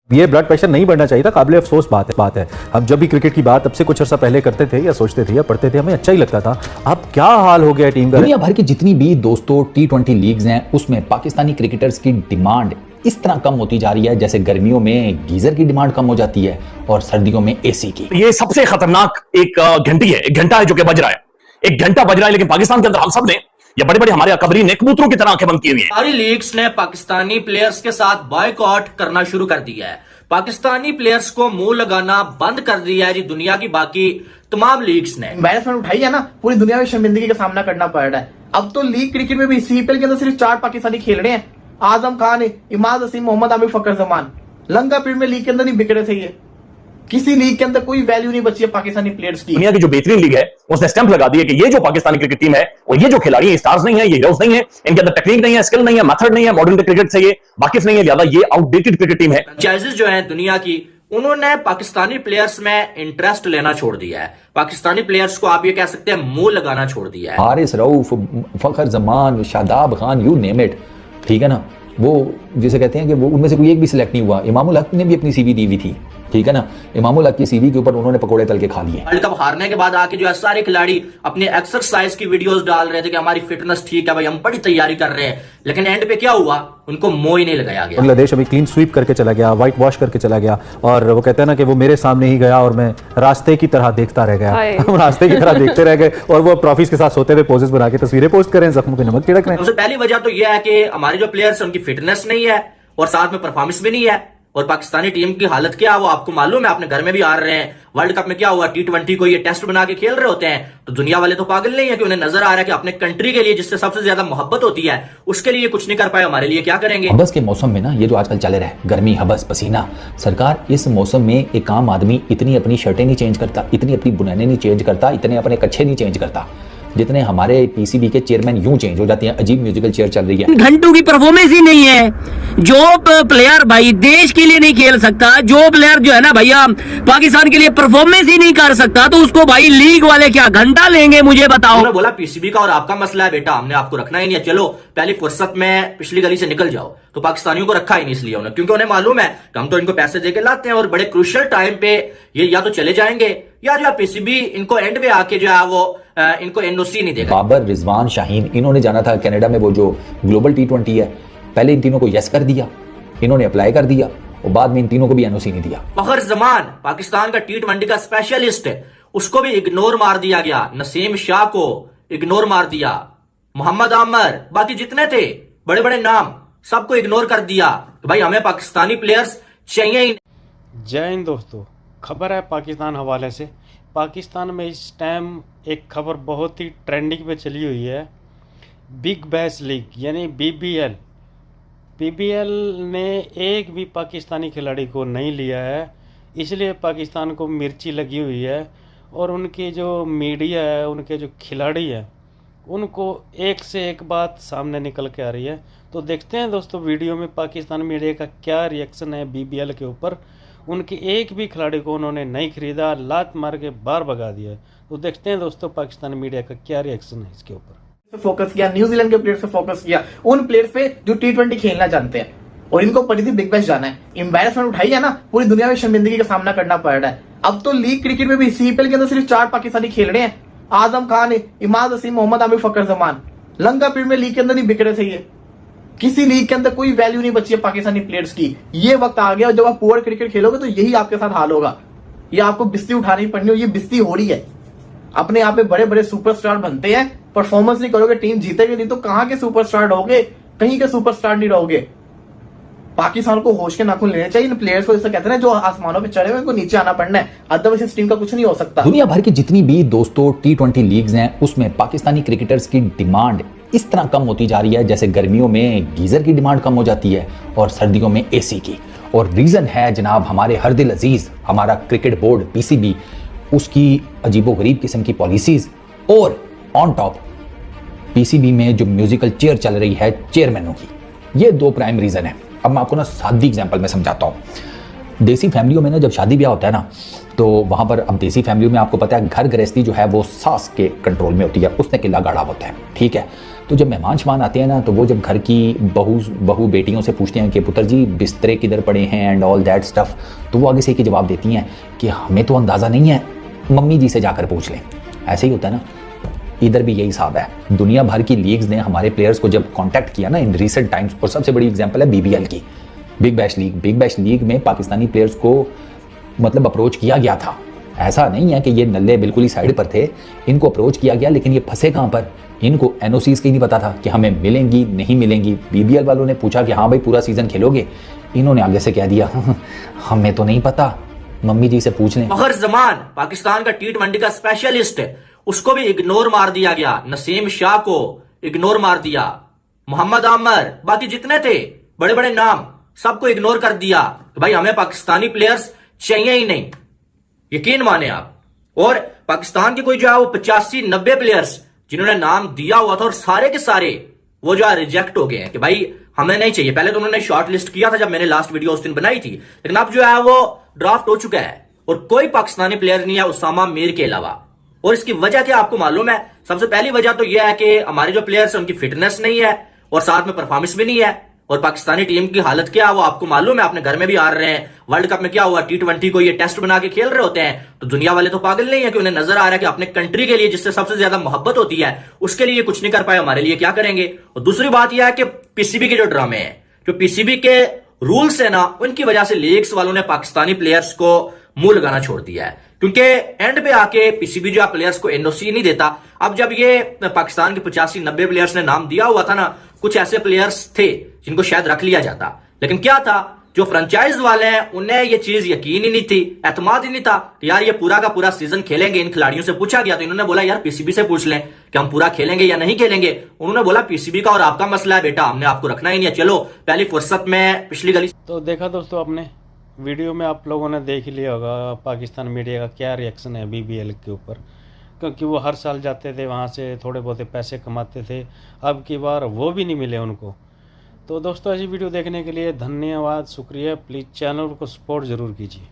ये blood pressure नहीं बढ़ना चाहिए था, काबिल अफसोस बात है। हम जब भी क्रिकेट की बात अब से कुछ अर्सा पहले करते थे या सोचते थे या पढ़ते थे, हमें अच्छा ही लगता था। अब क्या हाल हो गया टीम का। दुनिया भर की जितनी भी दोस्तों T20 लीग्स हैं उसमें पाकिस्तानी क्रिकेटर्स की डिमांड इस तरह कम होती जा रही है जैसे गर्मियों में गीजर की डिमांड कम हो जाती है और सर्दियों में एसी की। ये सबसे खतरनाक एक घंटी है, एक घंटा है जो कि बज रहा है, एक घंटा बज रहा है। लेकिन पाकिस्तान के अंदर हम सब ने, ये बड़े बड़े हमारे अकबरी ने कबूतरों की तरह आंखें बंद की हुई हैं। सारी लीग्स ने पाकिस्तानी प्लेयर्स के साथ बॉयकॉट करना शुरू कर दिया है। पाकिस्तानी प्लेयर्स को मुंह लगाना बंद कर दिया है जी दुनिया की बाकी तमाम लीग्स ने। एम्बैरेसमेंट उठाई है ना, पूरी दुनिया में शर्मिंदगी का सामना करना पड़ रहा है। अब तो लीग क्रिकेट में भी सीपीएल के अंदर सिर्फ 4 पाकिस्तानी खेल रहे हैं। आजम खान, इमाद असीम, मोहम्मद आमिर, फकर जमान। लंका प्रीमियर लीग के अंदर नहीं बिक रहे थे ये। किसी लीग के अंदर कोई वैल्यू नहीं बची है पाकिस्तानी प्लेयर्स की। दुनिया की जो बेहतरीन लीग है उसने स्टैंप लगा दिया कि ये जो पाकिस्तानी क्रिकेट टीम है और ये जो खिलाड़ी है, स्टार्स नहीं है, ये हीरोज नहीं है, इनके अंदर टेक्निक नहीं है, स्किल नहीं है, मेथड नहीं है, मॉडर्न क्रिकेट से ये वाकिफ नहीं है, ज्यादा ये आउटडेटेड क्रिकेट टीम है। फ्रेंचाइजीज जो है दुनिया की, उन्होंने पाकिस्तानी प्लेयर्स में इंटरेस्ट लेना छोड़ दिया है। पाकिस्तानी प्लेयर्स को आप ये कह सकते हैं मुंह लगाना छोड़ दिया है। Haris Rauf, Fakhar Zaman, Shadab Khan, you name it, ठीक है ना। वो जिसे कहते हैं कि वो उनमें से कोई एक भी सिलेक्ट नहीं हुआ। इमामुल हक ने भी अपनी सीवी दी हुई थी, ठीक है ना। इमामुल हक की सीवी के ऊपर उन्होंने पकोड़े तल के खा लिए। वर्ल्ड कप हारने के बाद आके जो है सारे खिलाड़ी अपने एक्सरसाइज की वीडियोस डाल रहे थे कि हमारी फिटनेस ठीक है भाई, हम बड़ी तैयारी कर रहे हैं। लेकिन एंड पे क्या हुआ, उनको मोह ही नहीं लगाया गया। बांग्लादेश अभी क्लीन स्वीप करके चला गया, व्हाइट वॉश करके चला गया, और वो कहते हैं ना कि वो मेरे सामने ही गया और मैं रास्ते की तरह देखता रह गया। हम रास्ते की तरह देखते रह गए और वो ट्रॉफीज के साथ सोते हुए पोजेस बना के तस्वीरें पोस्ट करें, जख्मों पे नमक छिड़क रहे हैं। सबसे पहली वजह तो यह है कि हमारे जो प्लेयर्स हैं उनकी फिटनेस नहीं है और साथ में परफॉर्मेंस भी नहीं है। और पाकिस्तानी टीम की हालत क्या है वो आपको मालूम है, अपने घर में भी आ रहे हैं। वर्ल्ड कप में क्या हुआ, T20 को ये टेस्ट बना के खेल रहे होते हैं, तो दुनिया वाले तो पागल नहीं है कि उन्हें नजर आ रहा है कि अपने कंट्री के लिए जिससे सबसे ज्यादा मोहब्बत होती है उसके लिए कुछ नहीं कर पाए, हमारे लिए क्या करेंगे। हबस के मौसम में ना, ये जो आजकल चले रहे गर्मी, हबस, पसीना, सरकार इस मौसम में एक आम आदमी इतनी अपनी शर्टें नहीं चेंज करता, इतनी अपनी बुनाने नहीं चेंज करता, इतने अपने कच्छे नहीं चेंज करता जितने हमारे पीसीबी के चेयरमैन यूं चेंज हो जाती हैं। अजीब म्यूजिकल चेयर चल रही है। घंटों की परफॉर्मेंस ही नहीं है। जो प्लेयर भाई देश के लिए नहीं खेल सकता, जो प्लेयर जो है ना भैया पाकिस्तान के लिए परफॉर्मेंस ही नहीं कर सकता, तो उसको भाई लीग वाले क्या घंटा लेंगे, मुझे बताओ। उन्होंने बोला पीसीबी का और आपका मसला है बेटा, हमने आपको रखना ही नहीं है, चलो पहली फुर्सत में पिछली गली से निकल जाओ। तो पाकिस्तानियों को रखा ही नहीं इसलिए उन्हें, क्योंकि उन्हें मालूम है कि हम तो इनको पैसे देके लाते हैं और बड़े क्रूशियल टाइम पे ये या तो चले जाएंगे या जो पीसीबी इनको एंड पे आके जो है वो इनको एनओसी नहीं देगा। बाबर, रिजवान, शाहीन, इन्होंने जाना था कनाडा में, वो जो ग्लोबल T20 है। पहले इन तीनों को यस कर दिया, इन्होंने अप्लाई कर दिया और बाद में इन तीनों को भी एनओसी नहीं दिया। फखर जमान पाकिस्तान का T20 का स्पेशलिस्ट है, उसको भी इग्नोर मार दिया गया। नसीम शाह को इग्नोर मार दिया। मोहम्मद आमिर, बाकी जितने थे बड़े बड़े नाम, सबको इग्नोर कर दिया। तो भाई हमें पाकिस्तानी प्लेयर्स चाहिए ही। जय हिंद दोस्तों, खबर है पाकिस्तान हवाले से। पाकिस्तान में इस टाइम एक खबर बहुत ही ट्रेंडिंग पे चली हुई है। बिग बैश लीग यानी बीबीएल ने एक भी पाकिस्तानी खिलाड़ी को नहीं लिया है, इसलिए पाकिस्तान को मिर्ची लगी हुई है। और उनकी जो मीडिया है, उनके जो खिलाड़ी हैं, उनको एक से एक बात सामने निकल के आ रही है। तो देखते हैं दोस्तों वीडियो में पाकिस्तान मीडिया का क्या रिएक्शन है बीबीएल के ऊपर। उनके एक भी खिलाड़ी को उन्होंने नहीं खरीदा, लात मार के बाहर भगा दिया। तो देखते हैं दोस्तों पाकिस्तान मीडिया का क्या रिएक्शन है इसके ऊपर। फोकस किया न्यूजीलैंड के प्लेयर्स पे, फोकस किया उन प्लेयर्स पे जो T20 खेलना जानते हैं और इनको पड़ी थी बिग बैश जाना है। एम्बैरेसमेंट उठाई है ना, पूरी दुनिया में शर्मिंदगी का सामना करना पड़ रहा है। अब तो लीग क्रिकेट में भी सीपीएल के अंदर सिर्फ 4 पाकिस्तानी खेल रहे हैं। आजम खान, इमाद असीम, मोहम्मद आमिर, फकर जमान। लंका प्रीमियर लीग के अंदर नहीं बिक रहे थे ये। किसी लीग के अंदर कोई वैल्यू नहीं बची है पाकिस्तानी प्लेयर्स की। ये वक्त आ गया और जब आप पुअर क्रिकेट खेलोगे तो यही आपके साथ हाल होगा। ये आपको बिस्ती उठानी पड़नी, और ये बिस्ती हो रही है। अपने आप में बड़े बड़े सुपरस्टार बनते हैं, परफॉर्मेंस नहीं करोगे, टीम जीतेगी नहीं, तो कहां के सुपरस्टार रहोगे, कहीं के सुपरस्टार नहीं रहोगे। पाकिस्तान को होश के नाखून लेने चाहिए इन प्लेयर्स को, जैसे कहते हैं जो आसमानों पे चढ़े हुए, उनको नीचे आना पड़ना है, अदरवाइज इस टीम का कुछ नहीं हो सकता। दुनिया भर की जितनी भी दोस्तों T20 लीग्स हैं उसमें पाकिस्तानी क्रिकेटर्स की डिमांड इस तरह कम होती जा रही है जैसे गर्मियों में गीजर की डिमांड कम हो जाती है और सर्दियों में एसी की। और रीजन है जनाब हमारे हर दिल अजीज हमारा क्रिकेट बोर्ड पीसीबी, उसकी अजीबोगरीब किस्म की पॉलिसीज, और ऑन टॉप पीसीबी में जो म्यूजिकल चेयर चल रही है चेयरमैनों की। ये 2 प्राइम रीजन है। अब मैं आपको ना सादी एग्जांपल में समझाता हूँ। देसी फैमिलियों में ना जब शादी ब्याह होता है ना, तो वहां पर अब देसी फैमिलियों में आपको पता है घर गृहस्थी जो है वो सास के कंट्रोल में होती है, उसने किला गाड़ा होता है, ठीक है। तो जब मेहमान आते हैं ना, तो वो जब घर की बहू बेटियों से पूछते हैं कि पुत्र जी बिस्तरे किधर पड़े हैं एंड ऑल दैट स्टफ, तो वो आगे से एक ही जवाब देती हैं कि हमें तो अंदाज़ा नहीं है, मम्मी जी से जाकर पूछ लें। ऐसे ही होता है ना, इधर भी यही हिसाब है। दुनिया भर की लीग्स ने हमारे प्लेयर्स को जब कांटेक्ट किया ना इन रीसेंट टाइम्स, और सबसे बड़ी एग्जांपल है BBL की, बिग बैश लीग में पाकिस्तानी प्लेयर्स को मतलब अप्रोच किया गया था। ऐसा नहीं है कि ये नल्ले बिल्कुल ही साइड पर थे, इनको अप्रोच किया गया, लेकिन ये फंसे कहाँ पर, इनको NOCs की नहीं पता था कि हमें मिलेंगी नहीं मिलेंगी। BBL वालों ने पूछा कि हाँ भाई पूरा सीजन खेलोगे, इन्होंने आगे से कह दिया हमें तो नहीं पता, मम्मी जी से पूछ लें। फखर जमान पाकिस्तान का T20 का स्पेशलिस्ट है, उसको भी इग्नोर मार दिया गया। नसीम शाह को इग्नोर मार दिया, मोहम्मद आमर, बाकी जितने थे बड़े बड़े नाम सबको इग्नोर कर दिया कि भाई हमें पाकिस्तानी प्लेयर्स चाहिए ही नहीं। यकीन माने आप। और पाकिस्तान के कोई जो है वो 85-90 प्लेयर्स जिन्होंने नाम दिया हुआ था, और सारे के सारे वो जो है रिजेक्ट हो गए हैं कि भाई हमें नहीं चाहिए। पहले तो उन्होंने शॉर्ट लिस्ट किया था जब मैंने लास्ट वीडियो उस दिन बनाई थी, लेकिन अब जो है वो ड्राफ्ट हो चुका है और कोई पाकिस्तानी प्लेयर नहीं है उसामा मीर के अलावा। और इसकी वजह क्या आपको मालूम है? सबसे पहली वजह तो यह है कि हमारे जो प्लेयर्स हैं उनकी फिटनेस नहीं है और साथ में परफॉर्मेंस भी नहीं है। और पाकिस्तानी टीम की हालत क्या है वो आपको मालूम है, अपने घर में भी आ रहे हैं। वर्ल्ड कप में क्या हुआ, T20 को ये टेस्ट बना के खेल रहे होते हैं, तो दुनिया वाले तो पागल नहीं है कि उन्हें नजर आ रहा है कि अपने कंट्री के लिए जिससे सबसे ज्यादा मोहब्बत होती है उसके लिए कुछ नहीं कर पाए, हमारे लिए क्या करेंगे। और दूसरी बात यह है कि PCB के जो ड्रामे हैं, जो PCB के रूल्स है ना, उनकी वजह से लीग्स वालों ने पाकिस्तानी प्लेयर्स को मुंह लगाना छोड़ दिया है, क्योंकि एंड पे आके PCB जो प्लेयर्स को NOC नहीं देता। अब जब ये पाकिस्तान के 85-90 प्लेयर्स ने नाम दिया हुआ था ना, कुछ ऐसे प्लेयर्स थे जिनको शायद रख लिया जाता, लेकिन क्या था, जो फ्रेंचाइज वाले हैं उन्हें ये चीज यकीन ही नहीं थी, एतमाद ही नहीं था कि यार ये पूरा का पूरा सीजन खेलेंगे। इन खिलाड़ियों से पूछा गया तो इन्होंने बोला यार PCB से पूछ लें कि हम पूरा खेलेंगे या नहीं खेलेंगे। उन्होंने बोला PCB का और आपका मसला है बेटा, हमने आपको रखना ही नहीं है, चलो पहली फुर्सत में पिछली गली। तो देखा दोस्तों, आपने वीडियो में आप लोगों ने देख लिया होगा पाकिस्तान मीडिया का क्या रिएक्शन है BBL के ऊपर, क्योंकि वो हर साल जाते थे वहाँ से थोड़े बहुत पैसे कमाते थे, अब की बार वो भी नहीं मिले उनको। तो दोस्तों ऐसी वीडियो देखने के लिए धन्यवाद, शुक्रिया। प्लीज़ चैनल को सपोर्ट ज़रूर कीजिए।